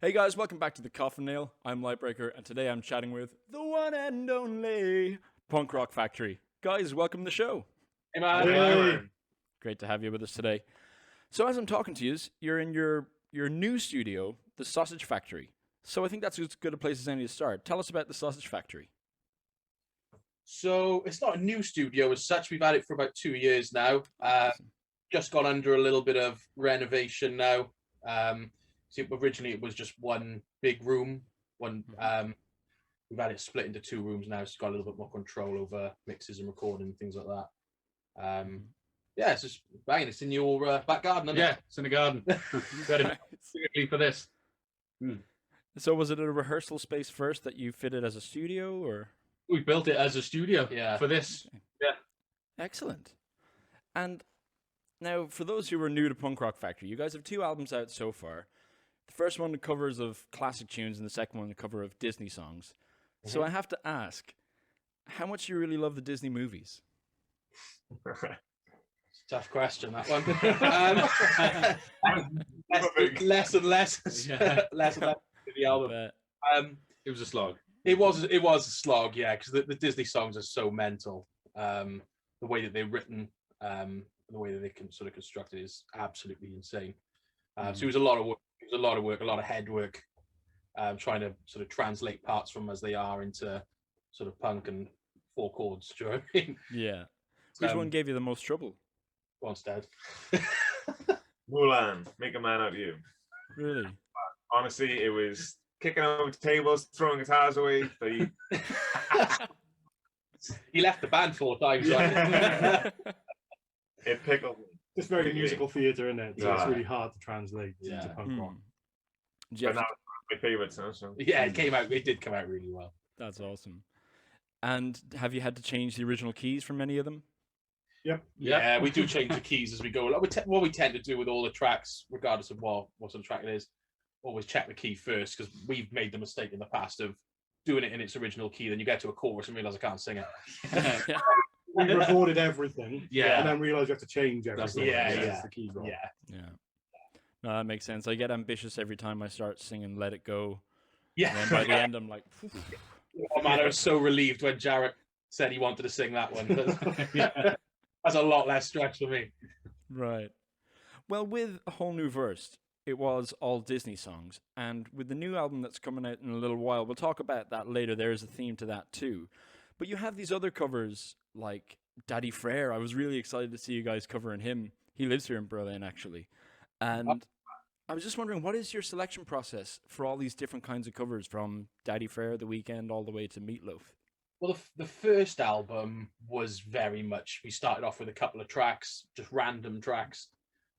Hey guys, welcome back to the Coffin Nail. I'm Lightbreaker, and today I'm chatting with the one and only Punk Rock Factory. Guys, welcome to the show. Hey man. Hey. Great to have you with us today. So as I'm talking to you, you're in your new studio, the Sausage Factory. So I think that's as good a place as any to start. Tell us about the Sausage Factory. So it's not a new studio as such. We've had it for about 2 years now. Just gone under a little bit of renovation now. So originally it was just one big room. We've had it split into 2 rooms now, so it's got a little bit more control over mixes and recording and things like that. Yeah, it's just banging. It's in your back garden, isn't it? It's in the garden. Got it specifically for this. So was it a rehearsal space first that you fitted as a studio, or? We built it as a studio for this. Okay. Yeah. Excellent. And now, for those who are new to Punk Rock Factory, you guys have 2 albums out so far. The first one, the covers of classic tunes, and the second one, the cover of Disney songs. So I have to ask, how much do you really love the Disney movies? Tough question, that one. Less and less. Less and less to the album. It was a slog. It was a slog, yeah, because the Disney songs are so mental. The way that they're written, the way that they can sort of construct it is absolutely insane. So it was a lot of work. It was a lot of work, a lot of head work, trying to sort of translate parts from as they are into sort of punk and 4 chords. Do you know what I mean? Yeah. Which one gave you the most trouble? Go on, Stead. Mulan, Make a Man Out of You. Really? Honestly, it was kicking over tables, throwing guitars away. So He left the band 4 times. Right? it pickled me. It's very musical theatre, isn't it? So Yeah. it's really hard to translate Yeah. into punk rock. But that was my favourite song. So. Yeah, it did come out really well. That's awesome. And have you had to change the original keys from any of them? Yep. Yeah, we do change the keys as we go. What we tend to do with all the tracks, regardless of what sort of track it is, always check the key first, because we've made the mistake in the past of doing it in its original key. Then you get to a chorus and realise I can't sing it. Yeah. We recorded everything, Yeah. and then realised you have to change everything. Yeah, because yeah. the keys wrong. Yeah. Yeah. No, that makes sense. I get ambitious every time I start singing Let It Go. Yeah. And then by the end, I'm like, phew. Oh man, I was so relieved when Jarrett said he wanted to sing that one. That's a lot less stress for me. Right. Well, with A Whole New Verse, it was all Disney songs. And with the new album that's coming out in a little while, we'll talk about that later. There is a theme to that too. But you have these other covers like Daddy Frere. I was really excited to see you guys covering him. He lives here in Berlin, actually. And I was just wondering, what is your selection process for all these different kinds of covers, from Daddy Frere, The Weeknd, all the way to Meatloaf? Well, the first album was very much, we started off with a couple of tracks, just random tracks.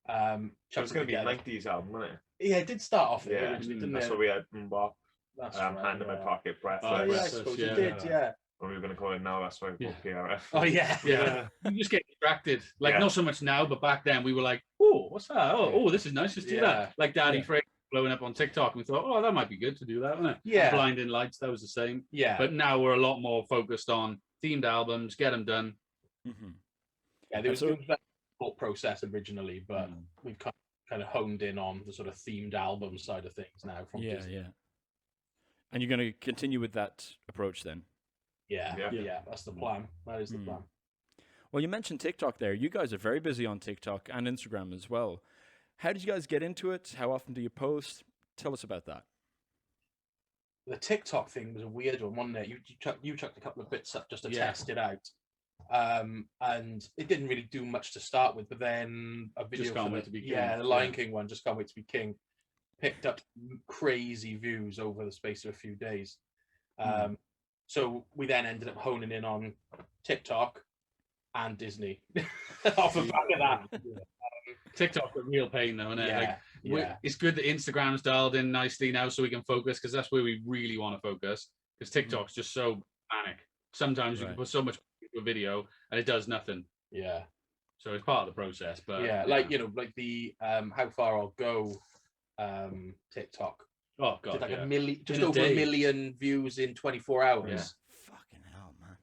So it's going to be a 90s album, wasn't it? Yeah, it did start off Yeah, originally, didn't that's it? what we had. Mbop, That's Hand in my pocket, Breathless. Oh, yeah, I Breathless, suppose yeah. it did, yeah. What we were going to call it now, that's why we call PRF. Oh, yeah. Yeah. You just get distracted. Like, Yeah. not so much now, but back then we were like, oh, what's that? Oh, this is nice. Let's do Yeah. that. Like Daddy Yeah. Frey blowing up on TikTok. We thought, oh, that might be good to do that, wouldn't it? Yeah. Blinding Lights, that was the same. Yeah. But now we're a lot more focused on themed albums, get them done. Mm-hmm. Yeah, there was So- a thought process originally, but we've kind of honed in on the sort of themed album side of things now from Yeah, Disney. yeah. And you're going to continue with that approach then? Yeah, Yeah. yeah, that's the plan. That is the Hmm. plan. Well, you mentioned TikTok there. You guys are very busy on TikTok and Instagram as well. How did you guys get into it? How often do you post? Tell us about that. The TikTok thing was a weird one, wasn't it? You chucked a couple of bits up just to Yeah. test it out. And it didn't really do much to start with, but then a video Can't for Wait the, to Be King. yeah, the Lion King one, Just Can't Wait to Be King, picked up crazy views over the space of a few days. So we then ended up honing in on TikTok and Disney off the back of that. TikTok a real pain though, isn't it? Like, Yeah. it's good that Instagram's dialed in nicely now so we can focus, because that's where we really want to focus, because TikTok's just so manic. Sometimes you can Right. put so much into a video and it does nothing. Yeah. So it's part of the process. But Yeah, like like the How Far I'll Go TikTok. oh god, Did like yeah. a million, just In a over day. a million views in 24 hours. Fucking hell, man.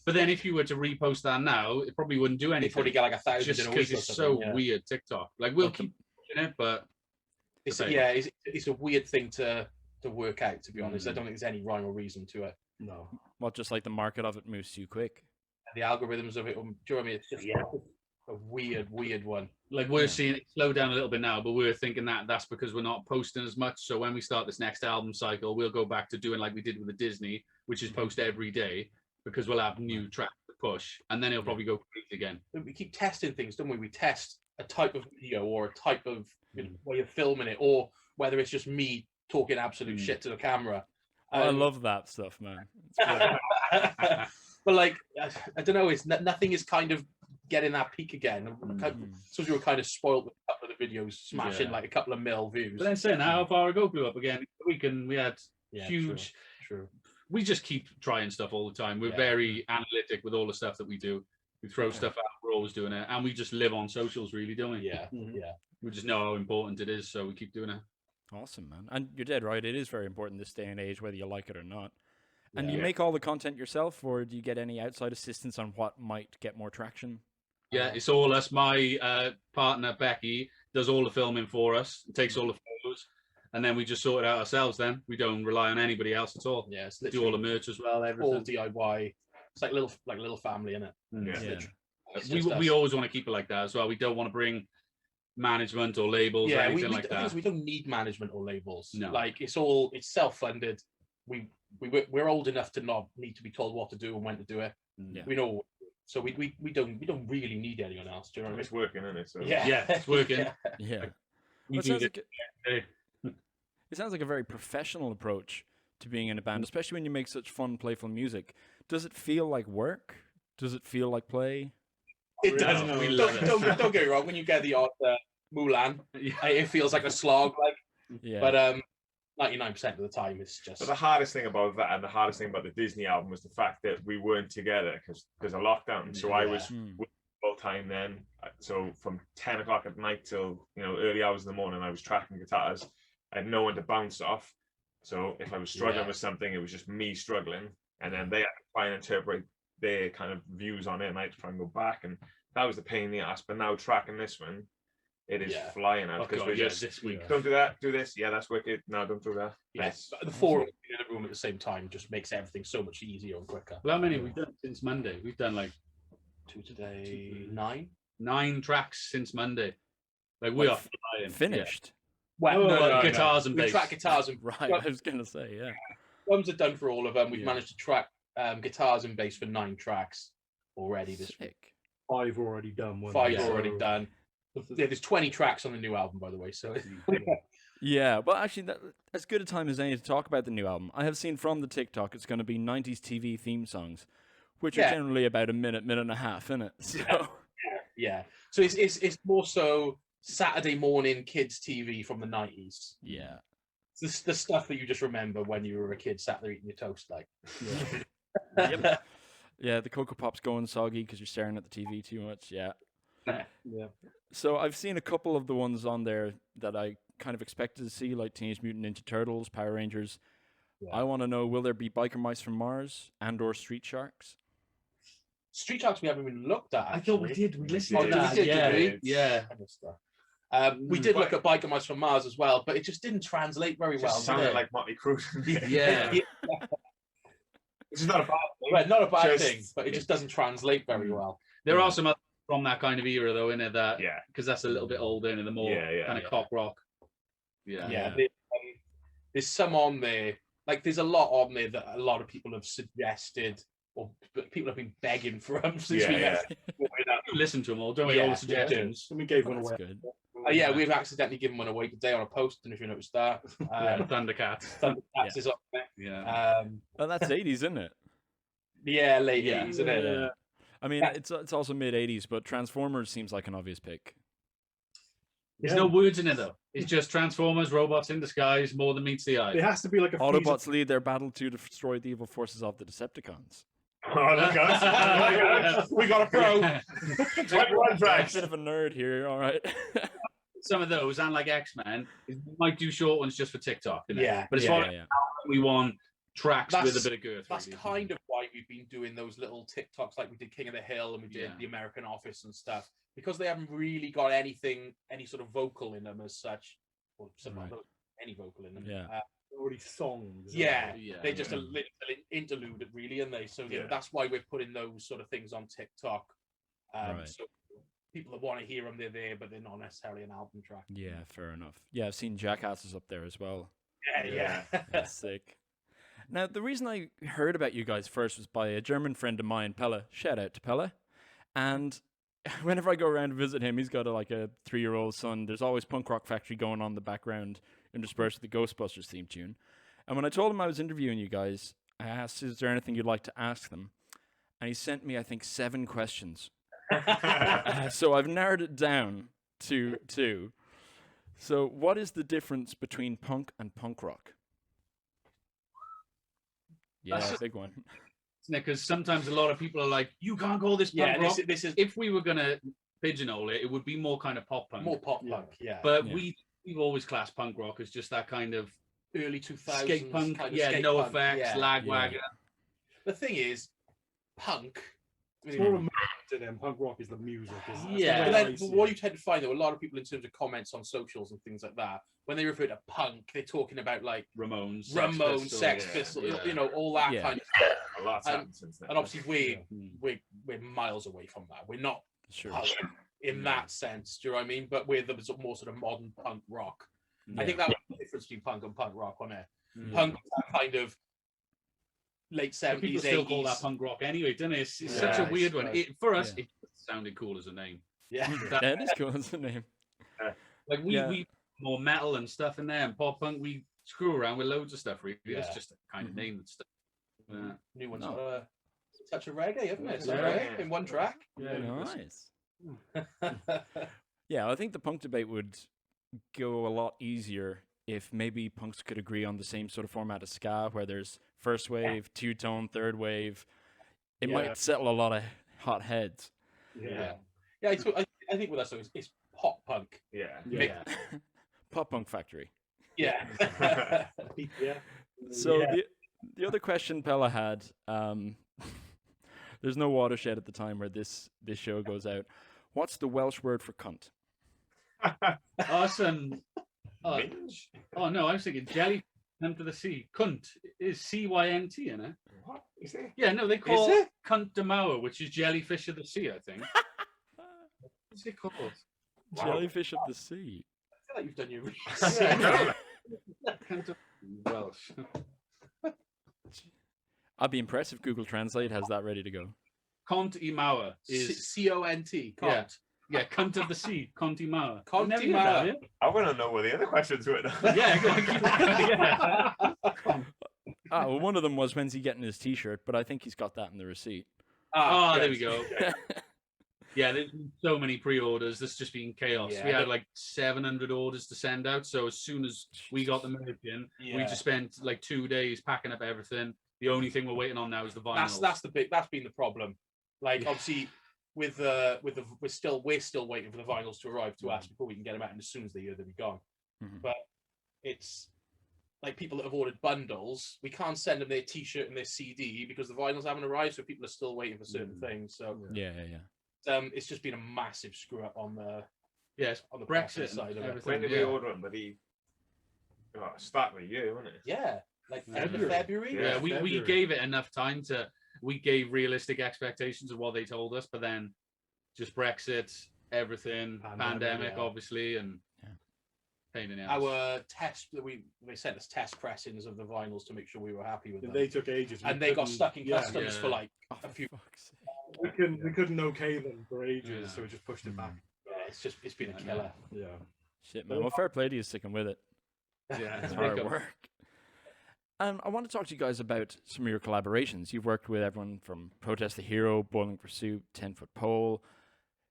But then if you were to repost that now, it probably wouldn't do They anything. probably get like 1,000 Just in a because week or it's so something. Yeah. weird, TikTok. Like we'll Okay. keep watching it, but It's debate. yeah, it's a weird thing to work out. To be honest, I don't think there's any rhyme or reason to it. No. Well, just like the market of it moves too quick. The algorithms of it, do you know what I mean? It's just a weird one. Like we're Yeah. seeing it slow down a little bit now, but we're thinking that that's because we're not posting as much. So when we start this next album cycle, we'll go back to doing like we did with the Disney, which is post every day, because we'll have new tracks to push, and then it'll probably go crazy again. We keep testing things, don't we? We test a type of video or a type of way of filming it, or whether it's just me talking absolute shit to the camera. I love that stuff, man. It's great. But like, I don't know. It's nothing is kind of getting that peak again. So we were kind of spoiled with a couple of the videos smashing like a couple of mil views. But then saying that, how far ago blew up again? We had Yeah, huge. True. We just keep trying stuff all the time. We're very analytic with all the stuff that we do. We throw stuff out. We're always doing it, and we just live on socials, really, don't we? Yeah. We just know how important it is, so we keep doing it. Awesome, man. And you're dead right. It is very important this day and age, whether you like it or not. And do you Yeah. make all the content yourself, or do you get any outside assistance on what might get more traction? Yeah, it's all us. My partner Becky does all the filming for us, takes all the photos, and then we just sort it out ourselves. Then we don't rely on anybody else at all. Yeah, it's Do all the literally merch as well. all Everything. DIY. It's like little family, innit? Yeah. Yeah. It's We just us. always want to keep it like that as well. We don't want to bring management or labels or Yeah, anything we, like the thing that. is we don't need management or labels. No. Like it's self-funded. We're old enough to not need to be told what to do and when to do it. Yeah. We know, so we don't really need anyone else. Do you know what I It's working, isn't it? So. mean? Yeah, Yeah, it's working. Yeah. Yeah. We Well, do it. it sounds like a very professional approach to being in a band, especially when you make such fun, playful music. Does it feel like work? Does it feel like play? It does. No, we love it. Don't get me wrong. When you get the odd Mulan, Yeah. it feels like a slog. Like, Yeah. but 99% of the time, it's just. But the hardest thing about that and the hardest thing about the Disney album was the fact that we weren't together because of lockdown. So I was Hmm. full time then. So from 10 o'clock at night till early hours in the morning, I was tracking guitars. I had no one to bounce off. So if I was struggling with something, it was just me struggling, and then they had to try and interpret their kind of views on it, and I had to try and go back, and that was the pain in the ass. But now tracking this one, it is flying out Oh, because God, we're yeah, just this week. don't do that, do this. Yeah, that's wicked. No, don't do that. Yes, Nice. the four of us in a room at the same time just makes everything so much easier and quicker. Well, how many have we done since Monday? We've done like 2 today, 9. 9 tracks since Monday. Like we Like, are flying. Finished. Well, No, guitars and we bass. track guitars and Right. I was going to say, yeah. drums are done for all of them. We've Yeah. managed to track guitars and bass for 9 tracks already this week. Sick. 5 already done. weren't 5 they? already So- done. Yeah, there's 20 tracks on the new album, by the way. So Yeah, but actually, as good a time as any to talk about the new album. I have seen from the TikTok it's going to be 90s TV theme songs, which are Yeah. generally about a minute and a half, innit? So, yeah, so it's more so Saturday morning kids TV from the 90s. yeah. It's the stuff that you just remember when you were a kid, sat there eating your toast, like. Yep. Yeah, the Cocoa Pop's going soggy because you're staring at the TV too much. Yeah. Yeah. So I've seen a couple of the ones on there that I kind of expected to see, like Teenage Mutant Ninja Turtles, Power Rangers. Yeah. I want to know, will there be Biker Mice from Mars and/or Street Sharks? Street Sharks we haven't even looked at. I thought we actually. did. We listened Oh, to did we that. did, Yeah, did we? yeah. I missed that. We did look at Biker Mice from Mars as well, but it just didn't translate very well. Just did sounded it? like Motley Crue. Yeah. Which is not a bad thing. Well, not a bad Just- thing, but it just doesn't translate very well. There are some others from that kind of era, though, in it, that Yeah. because that's a little bit older and the more Yeah, kind of yeah. cock rock. Yeah. Yeah, there's some on there. Like, there's a lot on there that a lot of people have suggested, or people have been begging for them since Yeah, we yeah. We listen to them all, don't we? Yeah, All yeah. the suggestions. So we gave Oh, one that's away. good. Yeah, we've accidentally given one away today on a post, and if you noticed that, Thundercats. Thundercats is up there. Yeah. Oh, that's 80s, isn't it? Yeah, late Yeah. 80s, isn't it? Yeah. I mean, Yeah. it's also mid 80s, but Transformers seems like an obvious pick. There's Yeah. no words in it though. It's just Transformers, robots in disguise, more than meets the eye. It has to be like a Autobots lead their battle to destroy the evil forces of the Decepticons. Oh, look at us. We got a pro. 21 A tracks. bit of a nerd here, all right. Some of those, and like X-Men, we might do short ones just for TikTok. Innit? Yeah, But as yeah, far yeah, as yeah. we want tracks with a That's- bit of girth. That's really. kind of why we've been doing those little TikToks, like we did King of the Hill and we did Yeah. the American Office and stuff, because they haven't really got any sort of vocal in them as such. or some Right. any vocal in them. Yeah. Already songs. Yeah, Yeah. they're just a little interlude, really, aren't they? So you know, Yeah. that's why we're putting those sort of things on TikTok. Right. So people that want to hear them, they're there, but they're not necessarily an album track. Yeah, fair enough. Yeah, I've seen Jackasses up there as well. Yeah. That's sick. Now, the reason I heard about you guys first was by a German friend of mine, Pelle. Shout out to Pelle. And whenever I go around to visit him, he's got a 3-year-old son. There's always Punk Rock Factory going on in the background, interspersed with the Ghostbusters theme tune. And when I told him I was interviewing you guys, I asked, is there anything you'd like to ask them? And he sent me, I think, 7 questions. So I've narrowed it down to 2. So what is the difference between punk and punk rock? Yeah, That's- big one. Because sometimes a lot of people are like, you can't call this punk Yeah, rock. this is If we were gonna pigeonhole it, it would be more kind of pop punk. more pop Yeah. punk, yeah. But Yeah. we've always classed punk rock as just that kind of Early 2000s skate punk, kind of yeah, skate no punk, effects, yeah. lagwagon. The thing is, punk. It's more a movement to them. Punk rock is the music. Isn't it? Yeah. But That's the then way I see what it. you tend to find, though, a lot of people in terms of comments on socials and things like that, when they refer to punk, they're talking about like Ramones, Ramones, Sex yeah, Pistols, yeah. you know, all that Yeah. kind of. A lot's And- happened since then. And obviously, Mm. we're miles away from that. We're not Sure. punk in that sense. Do you know what I mean? But we're the more sort of modern punk rock. I Yeah. think that was the difference between punk and punk rock on it. Mm. Punk was that kind of late But 70s, people still 80s. call that punk rock anyway, don't it? It's Yeah, such a it's weird one. right. For us, Yeah. it sounded cool as a name. Yeah. Yeah, it is cool. That's the name. Like we Yeah. we more metal and stuff in there, and pop punk. We screw around with loads of stuff. Really, Yeah. it's just a kind of Mhm. name and stuff. Yeah. New one's No. got a touch of reggae, haven't it? Yeah. Reggae in one track. Yeah, Nice. Yeah, I think the punk debate would go a lot easier if maybe punks could agree on the same sort of format as ska, where there's first wave, two-tone, third wave. It Yeah. might settle a lot of hot heads. Yeah. Yeah, I think with us, though, it's pop punk. Yeah. Yeah. Pop Punk Factory. Yeah. Yeah. So Yeah. the other question Pella had, there's no watershed at the time where this show goes out. What's the Welsh word for cunt? Awesome. Oh, Minge? oh no, I was thinking jelly under the sea. Cunt is CYNT, you know? What is it? Yeah, no, they call it? cunt de Mauer, which is jellyfish of the sea, I think. What's it called? Wow. Jellyfish of the sea. I feel like you've done your research. Cunt of Welsh. I'd be impressed if Google Translate has that ready to go. Cont i Mauer is C-O-N-T. Yeah. Cont. yeah, cunt of the sea, Cont i Mauer. Cont Never i heard that, Mauer. yeah? I want to know what the other questions were. Yeah, go on, keep going, yeah. Well, one of them was when's he getting his T-shirt, but I think he's got that in the receipt. Oh, there we yes. go. Yeah, there's been so many pre-orders. This just been chaos. Yeah, We had but- like 700 orders to send out. So as soon as we got the merch in, we Yeah. just spent like 2 days packing up everything. The only thing we're waiting on now is the vinyls. That's been the problem. Like obviously with the we're still waiting for the vinyls to arrive to us before we can get them out, and as soon as they hear they'll be gone. Mhm. But it's like people that have ordered bundles, we can't send them their T-shirt and their CD because the vinyls haven't arrived, so people are still waiting for certain things. So Yeah. it's just been a massive screw up on the yes, on the Brexit Brexit side of it. everything. When did yeah. we order them? But start of the year, wasn't it? Yeah, like February. February. Yeah, we February. gave it enough time to. We gave realistic expectations of what they told us, but then just Brexit, everything, pandemic yeah. obviously, and Yeah. pain in the ass. Our test that they sent us test pressings of the vinyls to make sure we were happy with them, They took ages. We and they got couldn't- stuck in yeah. customs Yeah. for like Oh, a few. fuck's sake. We couldn't okay them for ages, Yeah. so we just pushed it back. Yeah, it's been a I know. killer. Yeah. Shit, man. Well, fair play to you sticking with it. Yeah, It's it's hard big up. work. I want to talk to you guys about some of your collaborations. You've worked with everyone from Protest the Hero, Boiling Pursuit, 10-Foot Pole.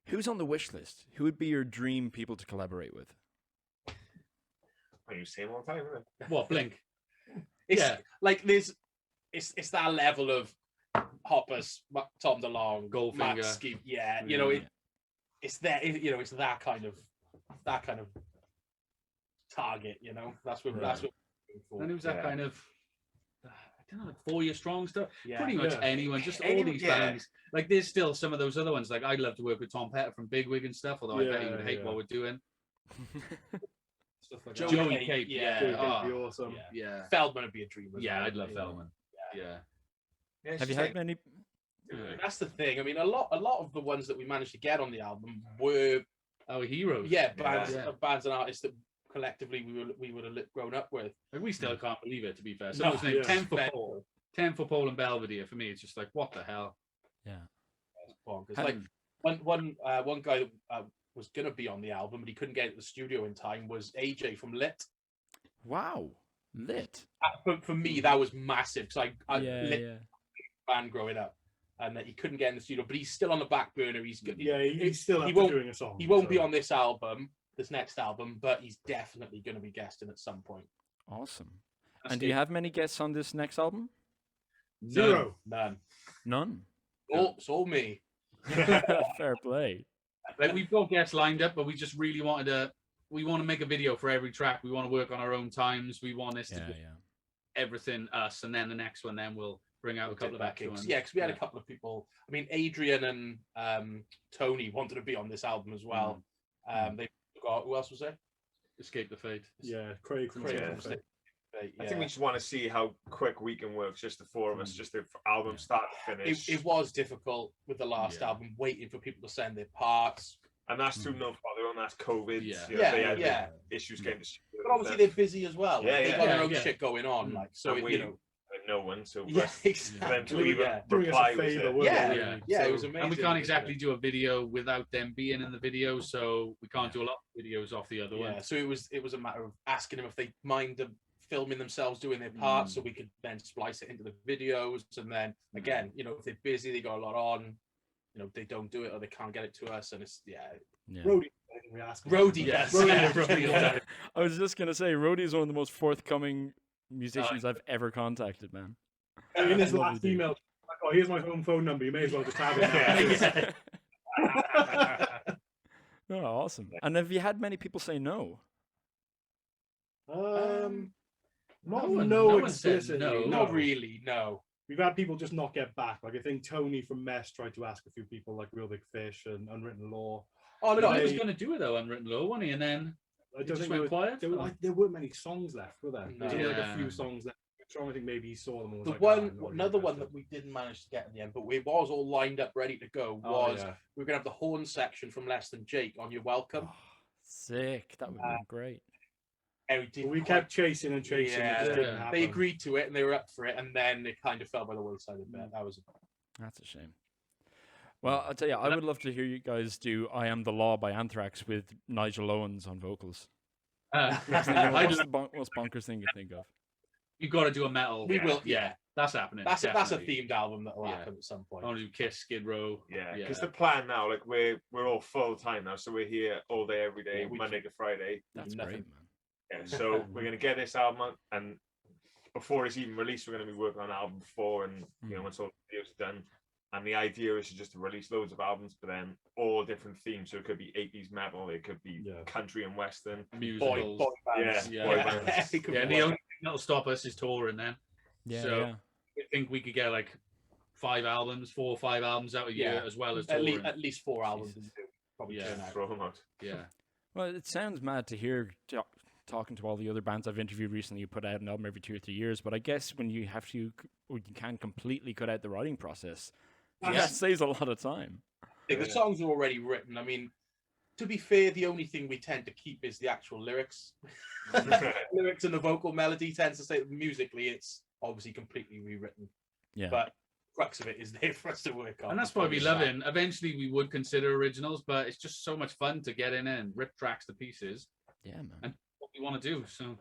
Who's on the wish list? Who would be your dream people to collaborate with? I use the same all the time, isn't it? What Blink? It's Yeah. like it's that level of Hoppers, Tom DeLonge, Goldfinger. Matt Ski. Yeah, you know Yeah. it's that kind of target. You know, that's what we're looking for. And it was that Yeah. kind of, I don't know, like 4 Year Strong stuff. Yeah. Pretty much Yeah. anyone, just all Anyone, these yeah. bands. Like there's still some of those other ones. Like I'd love to work with Tom Petty from Bigwig and stuff, although I bet he would Yeah, hate yeah. what we're doing. stuff like Joey that. Joey Cape, Cape, yeah. Joey Cape Oh, would be awesome. yeah. Feldman would be a dream. as Yeah, well. I'd love Feldman. Yeah. Yeah, it's Have you just had many? That's the thing. I mean, a lot of the ones that we managed to get on the album were Our heroes. bands Yeah. bands and artists that collectively we would have grown up with. Like, we still can't believe it, to be fair. No, Someone's named yeah. 10 for Mental. Paul. 10 for Paul and Belvedere. For me, it's just like, what the hell? Yeah. It's bonkers. Had- Like one guy that was gonna be on the album, but he couldn't get it to the studio in time. Was AJ from Lit. Wow. Lit. For me, that was massive because I Yeah, Lit yeah. fan growing up, and that he couldn't get in the studio. But he's still on the back burner. He's good. Yeah, he's still he after won't- doing a song. He won't be so- on this album, this next album, but he's definitely going to be guesting at some point. Awesome. And do you have many guests on this next album? Zero. None. None. It's all me. Fair play. Like, we've got guests lined up, but we just really wanted to. We want to make a video for every track. We want to work on our own times. We want this to Yeah, be yeah. everything us, and then the next one, then we'll bring out a couple of extra ones. Yeah, because we had a couple of people. I mean, Adrian and Tony wanted to be on this album as well. They got, who else was there? Escape the Fate. Yeah, Craig from Craig Yeah. from Slip. I think we just want to see how quick we can work, just the four of us, just the album start to finish. It was difficult with the last album, waiting for people to send their parts. And that's through no fault of their own, that's COVID. Yeah. You know, they had Yeah. issues getting to studio But obviously they're busy as well. Like, Yeah, they've yeah. got their Yeah, own yeah. shit going on. Like, so, And you know. no one, so Yeah, for them to exactly. even Yeah. Doing us reply a was favour, it. weren't Yeah, they, yeah. really? Yeah, it So- was amazing. And we can't exactly do a video without them being in the video, so we can't do a lot of videos off the other Yeah, one. so it was a matter of asking them if they mind them filming themselves doing their parts, so we could then splice it into the videos. And then again, you know, if they're busy, they got a lot on. You know, they don't do it or they can't get it to us, and it's Yeah. Roadie, I think we asked him. Roadie, Yes. yes. Yeah, Roadie. I was just gonna say, Roddy is one of the most forthcoming musicians I've ever contacted, man. In his Lovely last dude. email, like, oh, here's my home phone number. You may as well just have it. now." Oh, awesome. And have you had many people say no? Not no one said explicitly. no. Not really, no. We've had people just not get back. Like I think Tony from Mess tried to ask a few people, like Real Big Fish and Unwritten Law. Oh, No, no, he was They- going to do it though, Unwritten Law, wasn't he? And then I it don't just think went quiet. there weren't many songs left, were there? There was only like a Yeah. few songs left. I'm trying to think maybe he saw them. And was the like, one, "Ah, I'm not really another one interested." that we didn't manage to get in the end, but we was all lined up, ready to go. Oh, Was yeah. we were gonna have the horn section from Less Than Jake on Your Welcome. Oh, sick. That would be great. And we didn't We quite- kept chasing and chasing. It just Yeah, didn't happen. they agreed to it and they were up for it, and then it kind of fell by the wayside a bit. That was That's a shame. Well, I'll tell you, I would love to hear you guys do "I Am the Law" by Anthrax with Nigel Owens on vocals. What's the most bonkers thing you think of? You got to do a metal. We will- Yeah, that's happening. that's a definitely. themed album that'll Yeah. happen at some point. I want to do Kiss, Skid Row. Yeah, Yeah. because the plan now, like we're all full time now, so we're here all day, every day, Yeah, we- Monday to Friday. That's Nothing. great, man. Yeah, so we're gonna get this album out, and before it's even released, we're gonna be working on album 4, and you know once all the videos are done. And the idea is just to release loads of albums, but then all different themes. So it could be 80s metal, it could be Yeah. country and western. Musicals. Boy bands. Yeah, boy bands. It could Yeah, be and the like- only thing that'll stop us is touring then. Yeah, So- yeah. I think we could get like 4 or 5 albums out a year Yeah. as well as at, touring. at least 4 albums. Jesus. Probably Yeah. turn out. Throw them out. Yeah. Well, it sounds mad to hear talking to all the other bands I've interviewed recently. You put out an album every 2 or 3 years, but I guess when you have to, or you can completely cut out the writing process, that saves a lot of time. The songs are already written. I mean, to be fair, the only thing we tend to keep is the actual lyrics. Lyrics and the vocal melody tends to say musically it's obviously completely rewritten. Yeah. But the crux of it is there for us to work on. And that's why we love it. Eventually we would consider originals, but it's just so much fun to get in and rip tracks to pieces. Yeah, man. And what we want to do. So it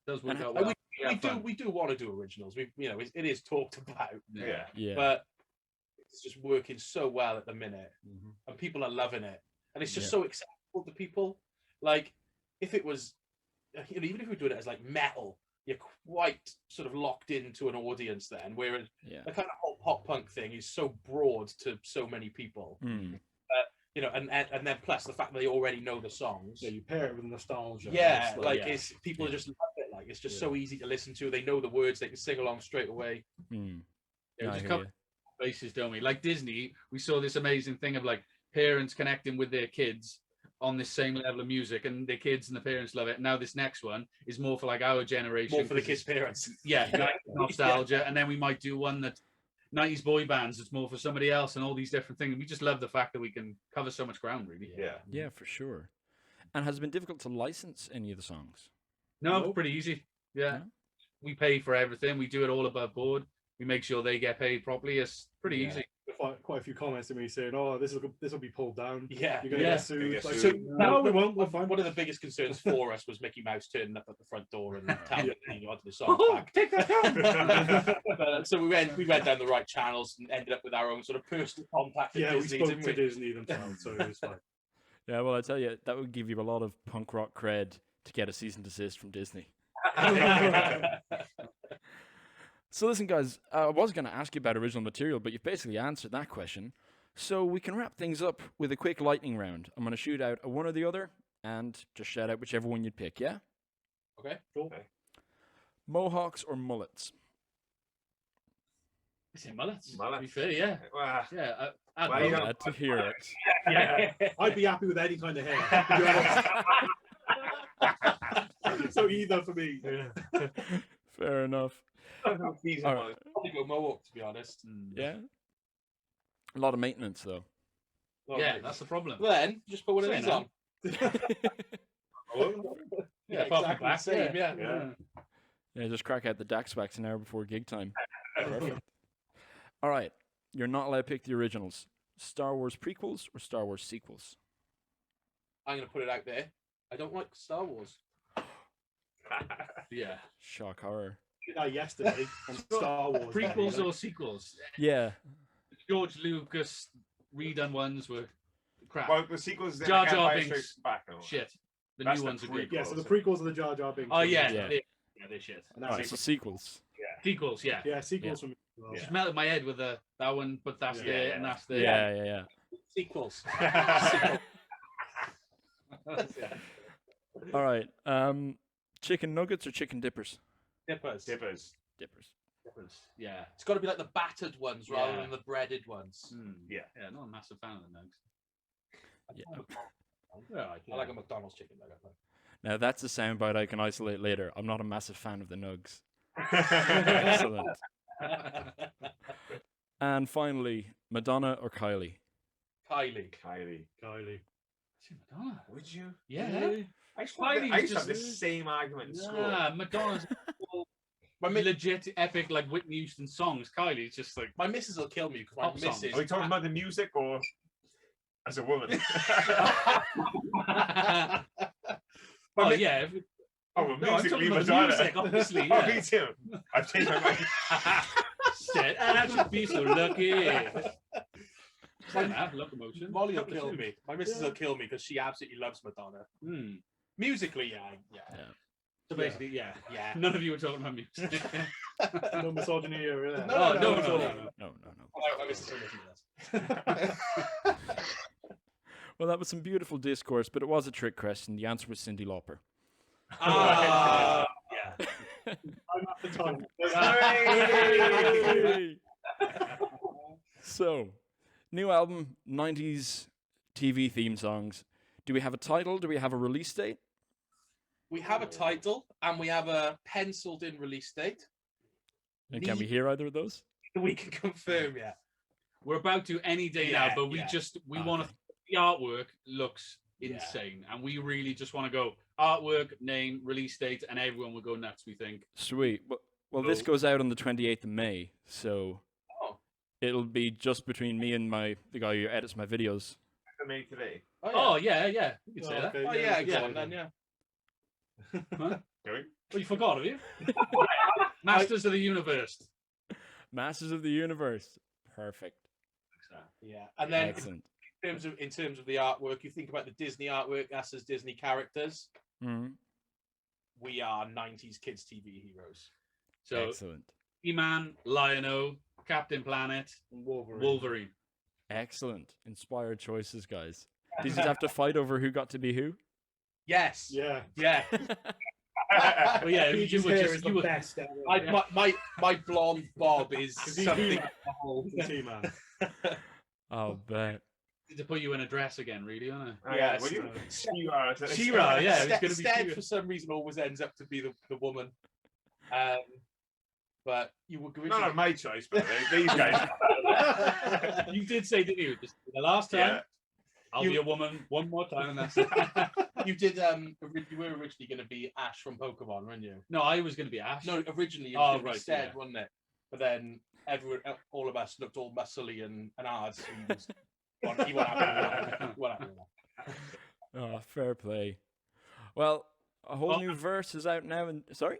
does work And out And well. we do want to do originals. We it is talked about, Yeah. Yeah. but it's just working so well at the minute, and people are loving it, and it's just Yeah. so accessible to people. Like if it was, even if we do it as like metal, you're quite sort of locked into an audience then, whereas yeah. the kind of pop punk thing is so broad to so many people. Mm. And then plus the fact that they already know the songs. Yeah, you pair it with nostalgia. Yeah, It's like yeah. it's people Yeah. just love it. Like it's just so easy to listen to. They know the words. They can sing along straight away. Mm. Yeah, I just hear cover you. bases, don't we? Like Disney, we saw this amazing thing of like parents connecting with their kids on this same level of music, and the kids and the parents love it. Now this next one is more for like our generation. More for the 'cause kids' it's- parents. Yeah, like nostalgia. And then we might do one that 90s boy bands, it's more for somebody else, and all these different things. We just love the fact that we can cover so much ground, really. Yeah. Yeah, for sure. And has it been difficult to license any of the songs? No, Nope. pretty easy. Yeah. Yeah. We pay for everything. We do it all above board. We make sure they get paid properly. It's pretty Yeah. easy. Quite a few comments to me saying, "Oh, this will be pulled down. Yeah. You're gonna Yeah. get sued." Get Like, sued. no, we won't. We're fine. One of the biggest concerns for us was Mickey Mouse turning up at the front door and telling you onto the song Oh, back. take that down. So we went down the right channels and ended up with our own sort of personal contact. Yeah, at we Disney, spoke didn't to we? Disney themselves, so it was fine. Yeah, well, I tell you, that would give you a lot of punk rock cred to get a cease and desist from Disney. So listen, guys, I was going to ask you about original material, but you've basically answered that question. So we can wrap things up with a quick lightning round. I'm going to shoot out a one or the other, and just shout out whichever one you'd pick, yeah? Okay. Cool. Okay. Mohawks or mullets? I say mullets. To be Mullets. fair, yeah. Well, Yeah. Well, you know- Glad to hear it. yeah. I'd be happy with any kind of hair. to be honest. So either for me. Fair enough. These All are right. Probably go Mohawk, to be honest. Yeah? A lot of maintenance, though. Yeah, that's the problem. Well, then just put one of Say these no. on. Yeah, exactly back. the same. Yeah. Yeah. Yeah, just crack out the Dax wax an hour before gig time. Perfect. All right. You're not allowed to pick the originals. Star Wars prequels or Star Wars sequels? I'm gonna put it out there. I don't like Star Wars. Yeah. Shock horror. Did that yesterday on Star Wars. Prequels or sequels? Yeah. George Lucas redone ones were crap. Well, the sequels then Jar again, Jar Empire Binks. Strikes Back. No. Shit. The That's new the ones are good. Yeah, so the prequels are the Jar Jar Binks. Oh yeah, Yeah. they're shit. And All that's right, so sequels. Sequels, yeah. yeah, sequels from. Well. Just melted my head with that one, but that's Yeah, there yeah. and that's there. Yeah. Sequels. All right. Chicken nuggets or chicken dippers? Dippers. Dippers. Dippers. Yeah. It's got to be like the battered ones rather Yeah. than the breaded ones. Yeah. Yeah, not a massive fan of the nugs. Yeah. Yeah, I like a McDonald's chicken nugget. though. Now that's a soundbite I can isolate later. I'm not a massive fan of the nugs. Excellent. And finally, Madonna or Kylie? Kylie. Kylie. Kylie. Madonna. Would you? Yeah. I used Kylie to, I used to just- have the same argument in school. Nah, Madonna's My, mi- legit epic like Whitney Houston songs. Kylie's just like my missus will kill me because my Pop songs. missus. Are we talking about the music or as a woman? oh yeah. Oh, well, No, I'm musically talking about Madonna. music, obviously. Oh, Yeah. me too. I've changed my mind. Said, I should be so lucky. Locomotion. Molly will kill me. My missus will kill me because she absolutely loves Madonna. Hmm. Musically, yeah. So basically, yeah. Yeah. None of you were talking about music. No misogyny here. Yeah. No, Oh, no, no. No. My missus will listen to this. Well, that was some beautiful discourse, but it was a trick question. The answer was Cyndi Lauper. Yeah. I'm at the time. Hey! So, new album, 90s TV theme songs. Do we have a title? Do we have a release date? We have a title and we have a penciled in release date. And can we hear either of those? We can confirm, yeah. We're about to any day Yeah, now, but we yeah. want to. The artwork looks insane, and we really just want to go artwork, name, release date, and everyone will go nuts. We think. Sweet. Well, this So- goes out on the 28th of May, so Oh. it'll be just between me and the guy who edits my videos. For me today. Oh yeah. You could say that. okay, Oh, yeah, yeah. go on then, yeah. Huh? Going? Well, you forgot, have you? Masters of the Universe. Masters of the Universe. Perfect. Yeah. And then Excellent. in terms of the artwork, you think about the Disney artwork, us as Disney characters. Mhm. We are 90s kids TV heroes. So Excellent. E-Man, Lion-O, Captain Planet, Wolverine. Wolverine. Excellent. Inspired choices, guys. Did you have to fight over who got to be who? Yes. Yeah. Yeah. Well, yeah, you Peach's were hair just is the you were, best ever. My blonde bob is Is he something. He-Man? He's a He-Man. I'll bet. To put you in a dress again, really, aren't I? Oh, Yes. well, She-Ra. She-Ra, yeah. It was gonna be Stead, She-Ra. for some reason, always ends up to be the woman. But you were Not my choice, but these guys. You did say, didn't you? Just the last time, Yeah. I'll be a woman one more time, and that's it. You did. You were originally going to be Ash from Pokemon, weren't you? No, I was going to be Ash. No, originally it was going to be right, Stead, yeah. wasn't it? But then everyone, all of us looked all muscly and hard. So he went out. Oh, fair play. Well, a whole new verse is out now. And sorry,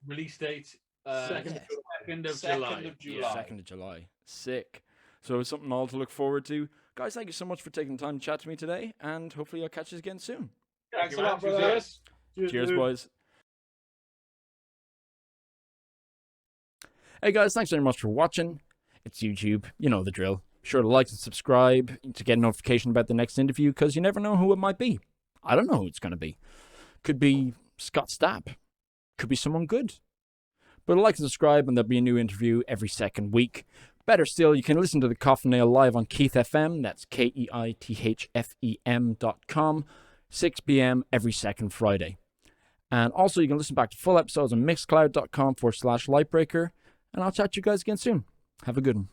Release date, Second of 2nd of 2nd July. of July. 2nd of July. Sick. So it's something all to look forward to. Guys, thank you so much for taking the time to chat to me today, and hopefully I'll catch you again soon. Thanks a man. lot, brothers. Cheers, boys. Hey guys, thanks very much for watching. It's YouTube, you know the drill. Be sure to like and subscribe to get a notification about the next interview, because you never know who it might be. I don't know who it's going to be. Could be Scott Stapp. Could be someone good. But like and subscribe, and there'll be a new interview every second week. Better still, you can listen to the Coffin Nail live on Keith FM. That's KEITHFEM.com. 6 p.m. every second Friday. And also, you can listen back to full episodes on mixcloud.com/Lightbreaker. And I'll chat to you guys again soon. Have a good one.